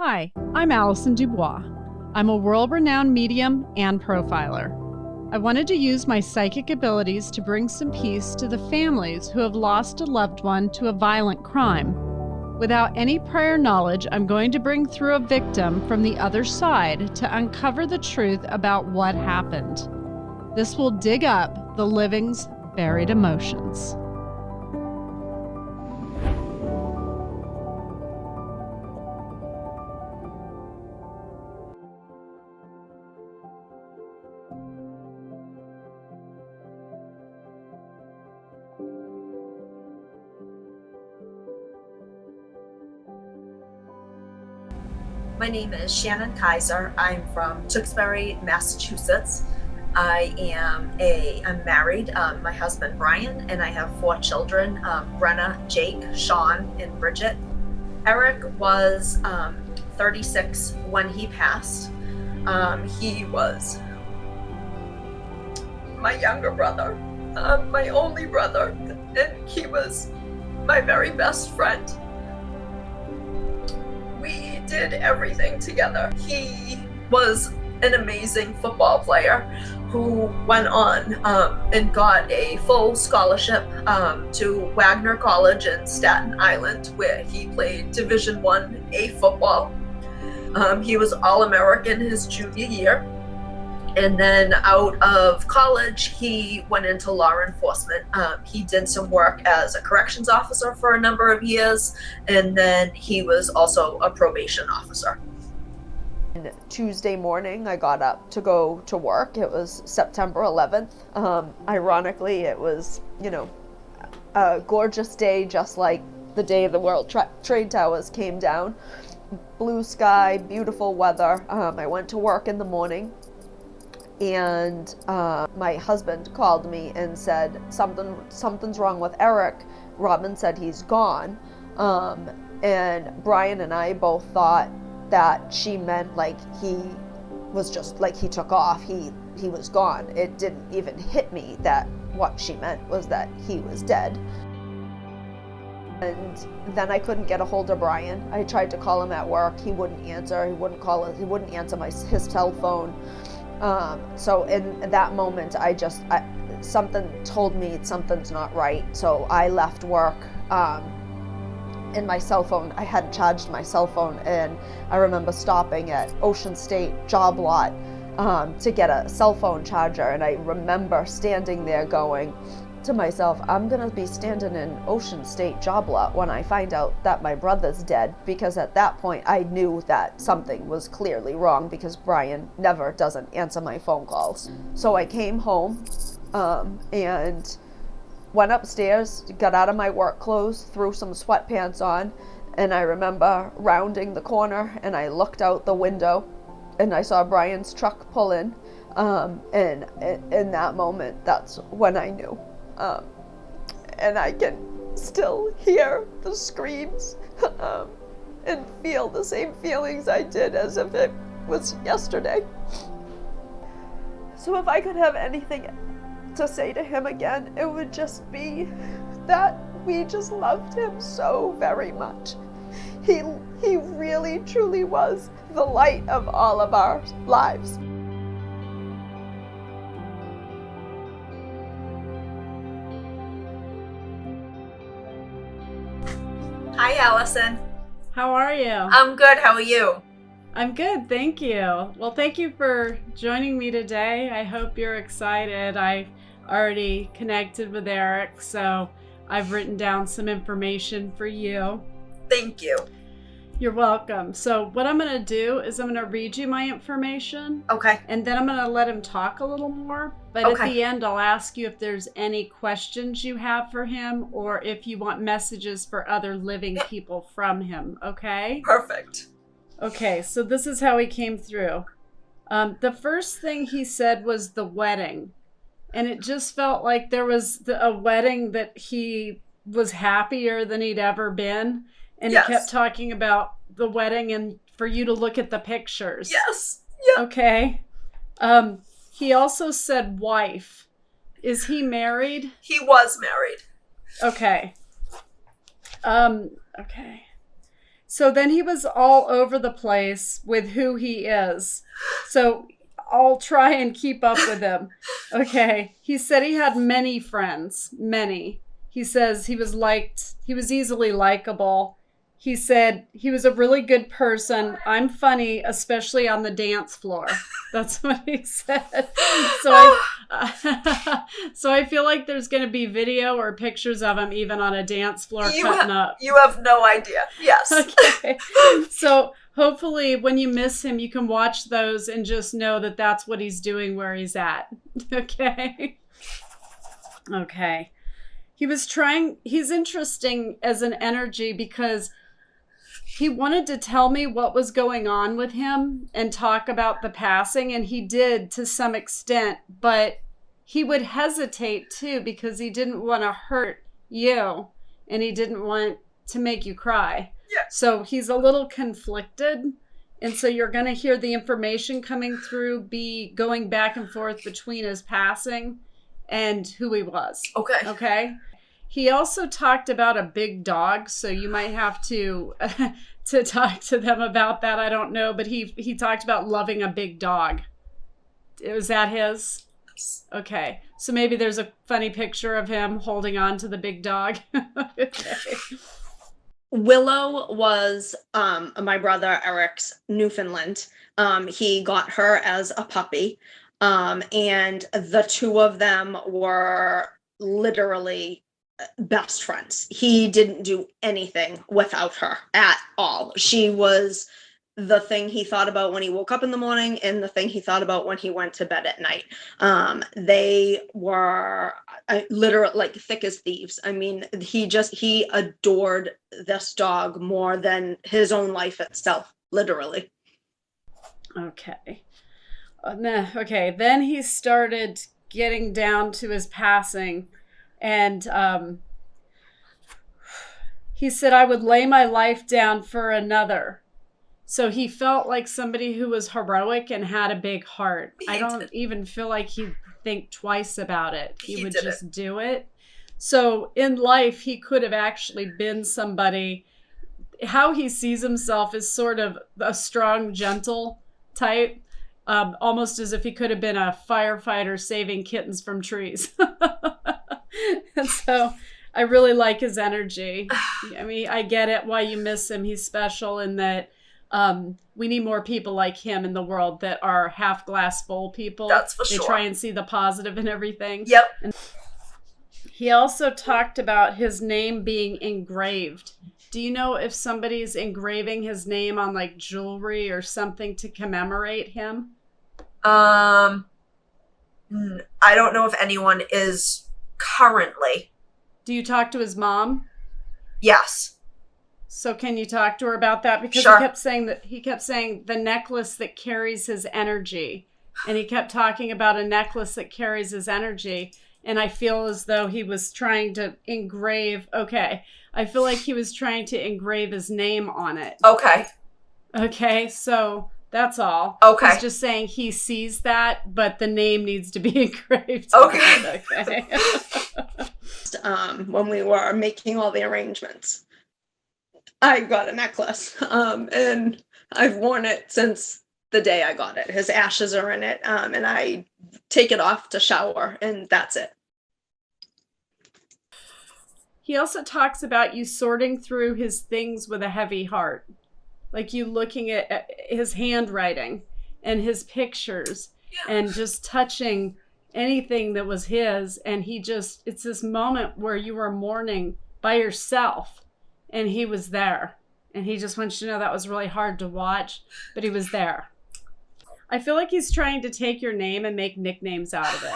Hi, I'm Allison Dubois. I'm a world-renowned medium and profiler. I wanted to use my psychic abilities to bring some peace to the families who have lost a loved one to a violent crime. Without any prior knowledge, I'm going to bring through a victim from the other side to uncover the truth about what happened. This will dig up the living's buried emotions. My name is Shannon Kaiser. I'm from Tewksbury, Massachusetts. I'm married. My husband Brian, and I have 4 children: Brenna, Jake, Sean, and Bridget. Eric was 36 when he passed. He was my younger brother, my only brother, and he was my very best friend. We did everything together. He was an amazing football player who went on and got a full scholarship to Wagner College in Staten Island, where he played Division I-A football. He was All-American his junior year. And then out of college, he went into law enforcement. He did some work as a corrections officer for a number of years, and then he was also a probation officer. And Tuesday morning, I got up to go to work. It was September 11th. Ironically, it was, a gorgeous day, just like the day the World Trade Towers came down. Blue sky, beautiful weather. I went to work in the morning. And my husband called me and said, something's wrong with Eric. Robin said he's gone. And Brian and I both thought that she meant like he was just like he took off. He was gone. It didn't even hit me that what she meant was that he was dead. And then I couldn't get a hold of Brian. I tried to call him at work. He wouldn't answer. He wouldn't answer his cell phone. So in that moment, something told me something's not right. So I left work, and my cell phone, I hadn't charged my cell phone. And I remember stopping at Ocean State job lot, to get a cell phone charger. And I remember standing there going to myself, I'm gonna be standing in Ocean State job lot when I find out that my brother's dead, because at that point I knew that something was clearly wrong, because Brian never doesn't answer my phone calls. So I came home and went upstairs, got out of my work clothes, threw some sweatpants on, and I remember rounding the corner and I looked out the window and I saw Brian's truck pull in, and in that moment, that's when I knew. And I can still hear the screams and feel the same feelings I did as if it was yesterday. So if I could have anything to say to him again, it would just be that we just loved him so very much. He really, truly was the light of all of our lives. Hi, Allison. How are you? I'm good. How are you? I'm good, thank you. Well, thank you for joining me today. I hope you're excited. I already connected with Eric, so I've written down some information for you. Thank you. You're welcome. So what I'm going to do is I'm going to read you my information. Okay. And then I'm going to let him talk a little more. But Okay. At the end, I'll ask you if there's any questions you have for him, or if you want messages for other living people from him. Okay? Perfect. Okay, so this is how he came through. The first thing he said was the wedding. And it just felt like there was a wedding that he was happier than he'd ever been. And Yes. He kept talking about the wedding and for you to look at the pictures. Yes. Yeah. Okay. He also said wife. Is he married? He was married. Okay. Okay. So then he was all over the place with who he is. So I'll try and keep up with him. Okay. He said he had many friends. Many. He says he was liked. He was easily likable. He said he was a really good person. I'm funny, especially on the dance floor. That's what he said. So I feel like there's going to be video or pictures of him even on a dance floor cutting up. You have no idea. Yes. Okay. So hopefully when you miss him, you can watch those and just know that that's what he's doing where he's at. Okay. Okay. He's interesting as an energy because he wanted to tell me what was going on with him and talk about the passing, and he did to some extent, but he would hesitate too because he didn't want to hurt you and he didn't want to make you cry. Yeah. So he's a little conflicted, and so you're going to hear the information coming through be going back and forth between his passing and who he was. Okay. Okay. He also talked about a big dog, so you might have to talk to them about that. I don't know, but he talked about loving a big dog. Was that his? Okay, so maybe there's a funny picture of him holding on to the big dog. Okay. Willow was my brother Eric's Newfoundland. He got her as a puppy, and the two of them were literally best friends. He didn't do anything without her at all. She was the thing he thought about when he woke up in the morning and the thing he thought about when he went to bed at night. They were literally like thick as thieves. I mean, he adored this dog more than his own life itself, literally. Okay. Okay, then he started getting down to his passing. And he said, I would lay my life down for another. So he felt like somebody who was heroic and had a big heart. I don't even feel like he'd think twice about it. He would just do it. So in life, he could have actually been somebody. How he sees himself is sort of a strong, gentle type. Almost as if he could have been a firefighter saving kittens from trees. And so I really like his energy. I mean, I get it why you miss him. He's special in that we need more people like him in the world that are half glass full people. That's for sure. They try and see the positive in everything. Yep. And he also talked about his name being engraved. Do you know if somebody's engraving his name on like jewelry or something to commemorate him? I don't know if anyone is currently. Do you talk to his mom? Yes. So can you talk to her about that? Because Sure. he kept saying the necklace that carries his energy. And he kept talking about a necklace that carries his energy. And I feel as though he was trying to I feel like he was trying to engrave his name on it. Okay. Okay, so that's all. Okay. He's just saying he sees that, but the name needs to be engraved. Okay. Okay. When we were making all the arrangements, I got a necklace, and I've worn it since the day I got it. His ashes are in it, and I take it off to shower, and that's it. He also talks about you sorting through his things with a heavy heart. Like you looking at his handwriting and his pictures and just touching anything that was his. And it's this moment where you were mourning by yourself and he was there. And he just wants you to know that was really hard to watch, but he was there. I feel like he's trying to take your name and make nicknames out of it.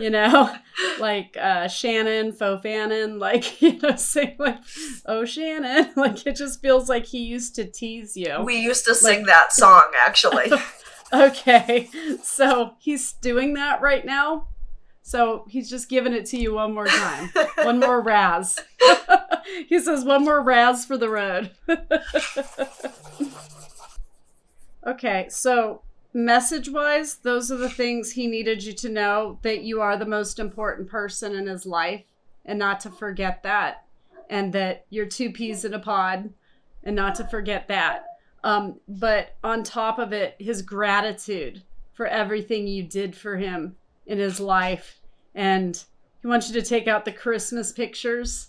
You know, like Shannon, Fofanon, like, you know, saying like, oh, Shannon. Like, it just feels like he used to tease you. We used to sing that song, actually. Okay, so he's doing that right now. So he's just giving it to you one more time. One more Raz. He says one more Raz for the road. Okay, so message-wise, those are the things he needed you to know, that you are the most important person in his life and not to forget that, and that you're two peas in a pod and not to forget that. But on top of it, his gratitude for everything you did for him in his life. And he wants you to take out the Christmas pictures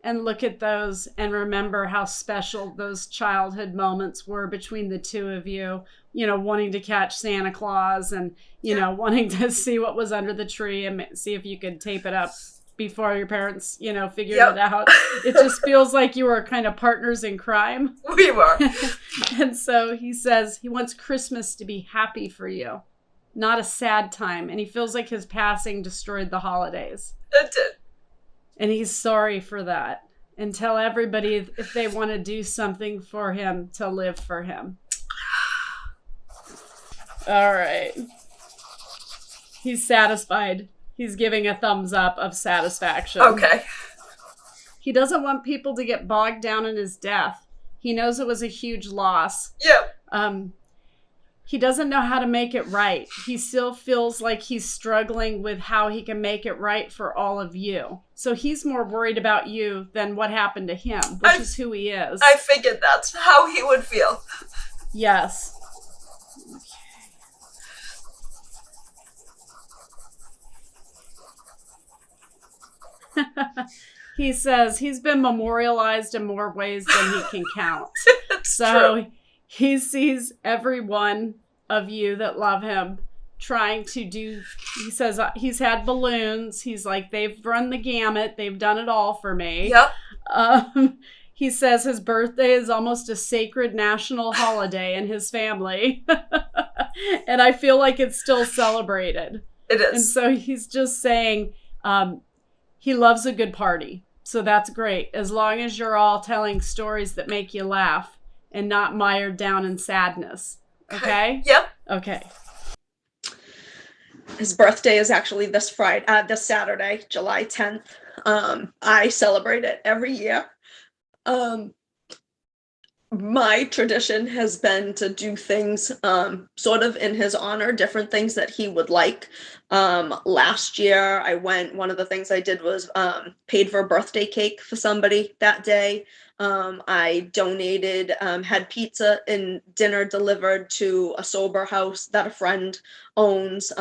and look at those and remember how special those childhood moments were between the two of you, wanting to catch Santa Claus and, wanting to see what was under the tree and see if you could tape it up before your parents, figured it out. It just feels like you were kind of partners in crime. We were. And so he says he wants Christmas to be happy for you, not a sad time. And he feels like his passing destroyed the holidays. It did. And he's sorry for that. And tell everybody if they want to do something for him to live for him. All right. He's satisfied. He's giving a thumbs up of satisfaction. Okay. He doesn't want people to get bogged down in his death. He knows it was a huge loss. Yeah. He doesn't know how to make it right. He still feels like he's struggling with how he can make it right for all of you. So he's more worried about you than what happened to him, which is who he is. I figured that's how he would feel. Yes. Okay. He says he's been memorialized in more ways than he can count. True. He sees every one of you that love him trying to do, he says he's had balloons. He's like, they've run the gamut. They've done it all for me. Yep. He says his birthday is almost a sacred national holiday in his family. And I feel like it's still celebrated. It is. And so he's just saying he loves a good party. So that's great. As long as you're all telling stories that make you laugh and not mired down in sadness. Okay? Yep. Okay. His birthday is actually this Saturday, July 10th. I celebrate it every year. My tradition has been to do things sort of in his honor, different things that he would like. Last year, one of the things I did was paid for a birthday cake for somebody that day. I donated, had pizza and dinner delivered to a sober house that a friend owns,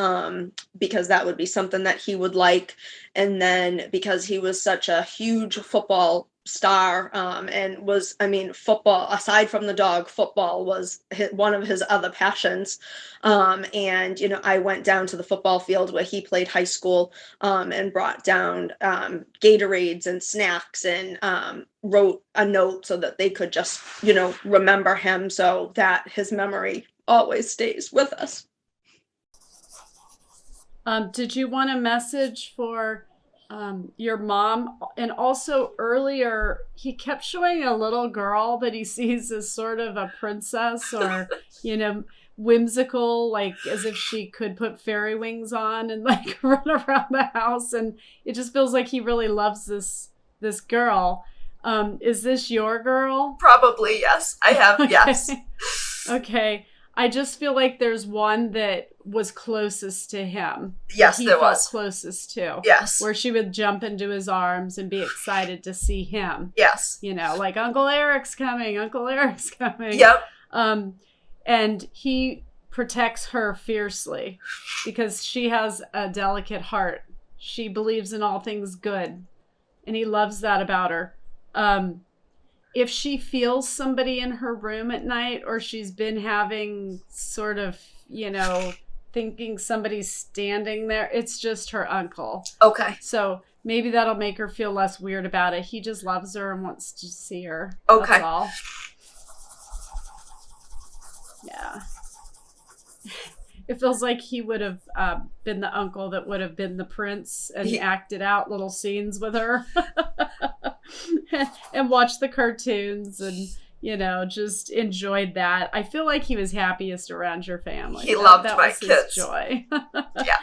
because that would be something that he would like. And then because he was such a huge football star, and was, football, aside from the dog, football was one of his other passions. And, I went down to the football field where he played high school, and brought down Gatorades and snacks and wrote a note so that they could just, remember him, so that his memory always stays with us. Did you want a message for your mom? And also earlier, he kept showing a little girl that he sees as sort of a princess or, whimsical, like as if she could put fairy wings on and like run around the house. And it just feels like he really loves this girl. Is this your girl? Probably, yes. I have, Okay. yes. Okay. I just feel like there's one that was closest to him. Yes, he there felt was. closest to. Yes. Where she would jump into his arms and be excited to see him. Yes. Like Uncle Eric's coming, Uncle Eric's coming. Yep. And he protects her fiercely because she has a delicate heart. She believes in all things good, and he loves that about her. If she feels somebody in her room at night, or she's been having sort of, thinking somebody's standing there, it's just her uncle. Okay. So maybe that'll make her feel less weird about it. He just loves her and wants to see her. Okay. That's all. Yeah. It feels like he would have been the uncle that would have been the prince and acted out little scenes with her and watched the cartoons and, just enjoyed that. I feel like he was happiest around your family. He loved that my was kids. His joy. Yeah.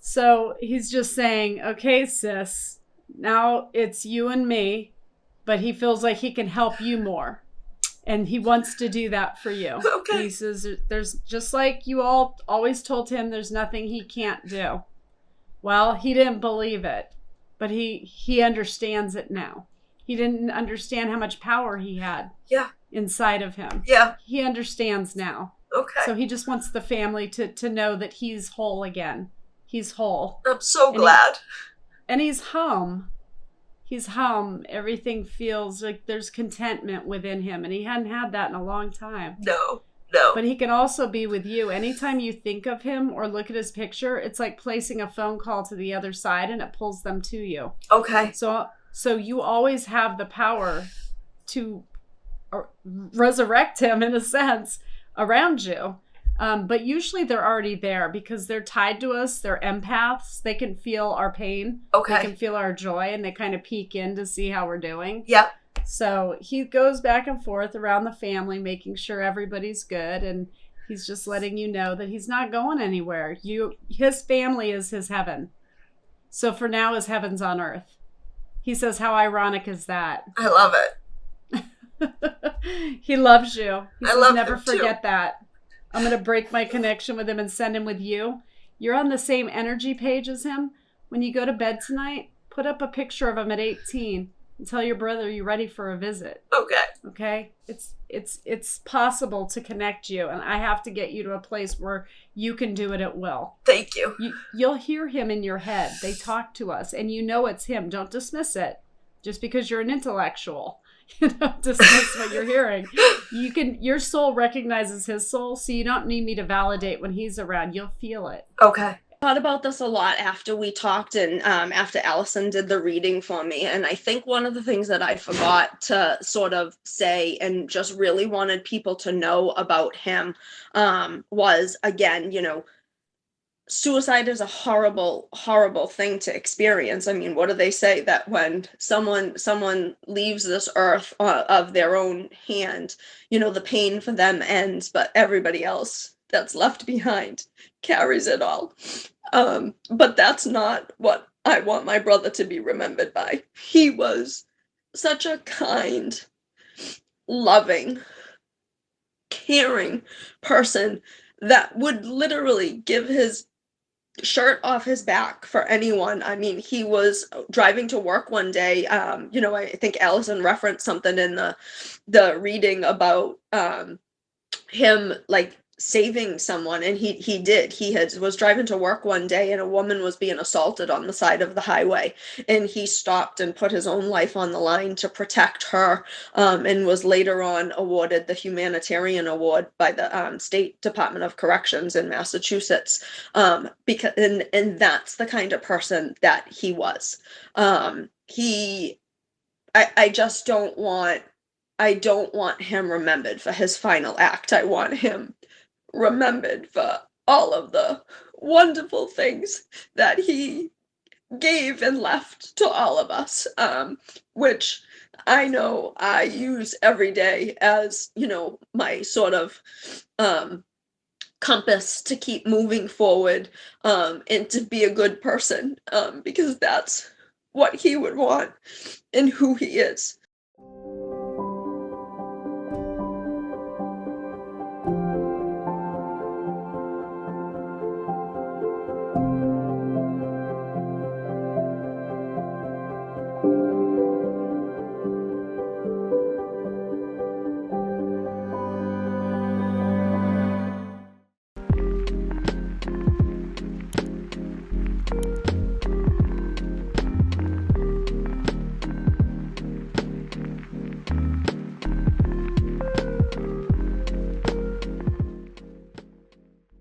So he's just saying, okay, sis, now it's you and me, but he feels like he can help you more. And he wants to do that for you. Okay. He says there's, just like you all always told him, there's nothing he can't do. Well, he didn't believe it, but he understands it now. He didn't understand how much power he had Yeah. inside of him. Yeah. He understands now. Okay. So he just wants the family to know that he's whole again. He's whole. I'm so And glad. And he's home. He's home. Everything feels like there's contentment within him. And he hadn't had that in a long time. No. But he can also be with you. Anytime you think of him or look at his picture, it's like placing a phone call to the other side and it pulls them to you. Okay. So you always have the power to resurrect him, in a sense, around you. But usually they're already there because they're tied to us. They're empaths. They can feel our pain. Okay. They can feel our joy, and they kind of peek in to see how we're doing. Yeah. So he goes back and forth around the family, making sure everybody's good. And he's just letting you know that he's not going anywhere. His family is his heaven. So for now, his heaven's on earth. He says, how ironic is that? I love it. He loves you. He says, love never him too. forget that. I'm going to break my connection with him and send him with you. You're on the same energy page as him. When you go to bed tonight, put up a picture of him at 18 and tell your brother you're ready for a visit. Okay. Okay? It's possible to connect you, and I have to get you to a place where you can do it at will. Thank you. You'll hear him in your head. They talk to us, and you know it's him. Don't dismiss it just because you're an intellectual. Dismiss what you're hearing. Your soul recognizes his soul, so you don't need me to validate when he's around. You'll feel it. Okay. Thought about this a lot after we talked and after Allison did the reading for me. And I think one of the things that I forgot to sort of say and just really wanted people to know about him was, again, suicide is a horrible, horrible thing to experience. I mean, what do they say? That when someone leaves this earth of their own hand, the pain for them ends, but everybody else that's left behind carries it all. But that's not what I want my brother to be remembered by. He was such a kind, loving, caring person that would literally give his shirt off his back for anyone. I mean, he was driving to work one day. I think Allison referenced something in the reading about him like saving someone, and he did. He was driving to work one day and a woman was being assaulted on the side of the highway, and he stopped and put his own life on the line to protect her, and was later on awarded the humanitarian award by the State Department of Corrections in Massachusetts, because and that's the kind of person that he was. I don't want him remembered for his final act. I want him remembered for all of the wonderful things that he gave and left to all of us, which I know I use every day as, my sort of compass to keep moving forward, and to be a good person, because that's what he would want and who he is.